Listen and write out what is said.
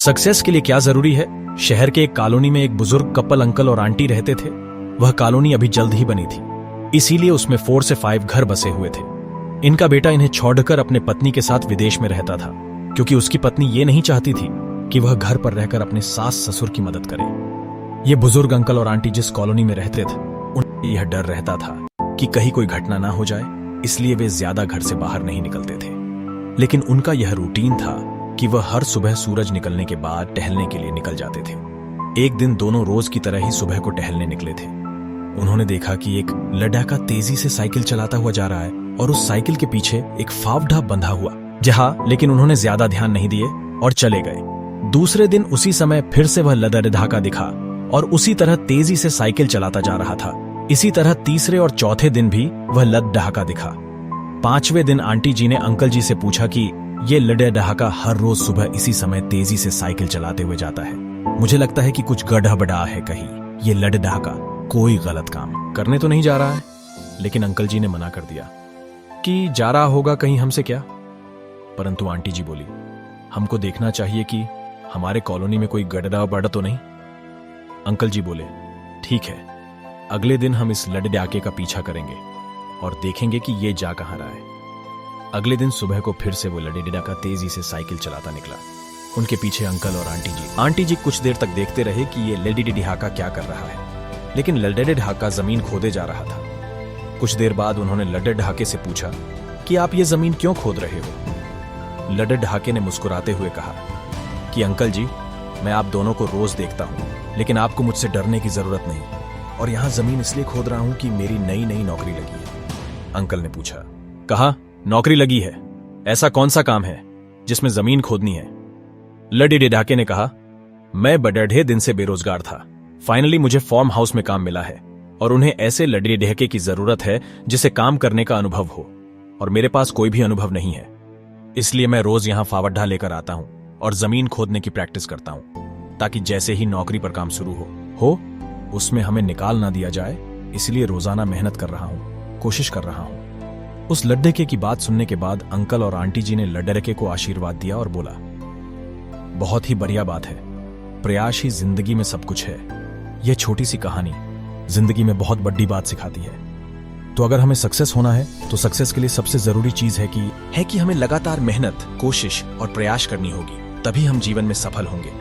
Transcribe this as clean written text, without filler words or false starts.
Success के लिए क्या जरूरी है? शहर के एक कॉलोनी में एक बुजुर्ग कपल अंकल और आंटी रहते थे। वह कॉलोनी अभी जल्द ही बनी थी, इसीलिए उसमें 4 से 5 घर बसे हुए थे। इनका बेटा इन्हें छोड़कर अपने पत्नी के साथ विदेश में रहता था, क्योंकि उसकी पत्नी ये नहीं चाहती थी कि वह घर पर रहकर अपने सास ससुर की मदद करे। ये बुजुर्ग अंकल और आंटी जिस कॉलोनी में रहते थे, उन्हें यह डर रहता था कि कहीं कोई घटना ना हो जाए, इसलिए वे ज्यादा घर से बाहर नहीं निकलते थे। लेकिन उनका यह रूटीन था कि वह हर सुबह सूरज निकलने के बाद टहलने के लिए निकल जाते थे। एक दिन दोनों रोज की तरह ही सुबह को टहलने निकले थे। उन्होंने देखा कि एक लड़का तेजी से साइकिल चलाता हुआ जा रहा है और उस साइकिल के पीछे एक फावड़ा बंधा हुआ लेकिन उन्होंने ज्यादा ध्यान नहीं दिए और चले गए। दूसरे दिन उसी समय फिर से वह लड़का दिखा और उसी तरह तेजी से साइकिल चलाता जा रहा था। इसी तरह तीसरे और चौथे दिन भी वह लड़का दिखा। 5वें दिन आंटी जी ने अंकल जी से पूछा कि ये लड़का हर रोज सुबह इसी समय तेजी से साइकिल चलाते हुए जाता है। मुझे लगता है कि कुछ गड़बड़ा है, कहीं ये लड़का कोई गलत काम करने तो नहीं जा रहा है। लेकिन अंकल जी ने मना कर दिया कि जा रहा होगा कहीं हमसे क्या। परंतु आंटी जी बोली, हमको देखना चाहिए कि हमारे कॉलोनी में कोई गड़बड़ तो नहीं। अंकल जी बोले, ठीक है, अगले दिन हम इस लड़के का पीछा करेंगे और देखेंगे कि ये जा कहां रहा है। अगले दिन सुबह को फिर से वो लड़का तेजी से साइकिल चलाता निकला। उनके पीछे अंकल और आंटी जी कुछ देर तक देखते रहे कि ये लड़का क्या कर रहा है, लेकिन लड़का जमीन खोदे जा रहा था। कुछ देर बाद उन्होंने लड़के से पूछा कि आप ये जमीन क्यों खोद रहे हो? लड़के ने मुस्कुराते हुए कहा कि अंकल जी, मैं आप दोनों को रोज देखता हूं, लेकिन आपको मुझसे डरने की जरूरत नहीं, और यहां जमीन इसलिए खोद रहा हूं कि मेरी नई नौकरी लगी है। अंकल ने पूछा, कहा नौकरी लगी है? ऐसा कौन सा काम है जिसमें जमीन खोदनी है? लड़के ने कहा, मैं बड़े दिन से बेरोजगार था, फाइनली मुझे फार्म हाउस में काम मिला है और उन्हें ऐसे लड़के की जरूरत है जिसे काम करने का अनुभव हो, और मेरे पास कोई भी अनुभव नहीं है। इसलिए मैं रोज यहां फावड़ा लेकर आता हूं और जमीन खोदने की प्रैक्टिस करता हूं, ताकि जैसे ही नौकरी पर काम शुरू हो उसमें हमें निकाल ना दिया जाए। इसलिए रोजाना मेहनत कर रहा हूं, कोशिश कर रहा हूं। उस लड़के की बात सुनने के बाद अंकल और आंटी जी ने लड़के को आशीर्वाद दिया और बोला, बहुत ही बढ़िया बात है, प्रयास ही जिंदगी में सब कुछ है। यह छोटी सी कहानी जिंदगी में बहुत बड़ी बात सिखाती है। तो अगर हमें सक्सेस होना है तो सक्सेस के लिए सबसे जरूरी चीज है कि हमें लगातार मेहनत, कोशिश और प्रयास करनी होगी, तभी हम जीवन में सफल होंगे।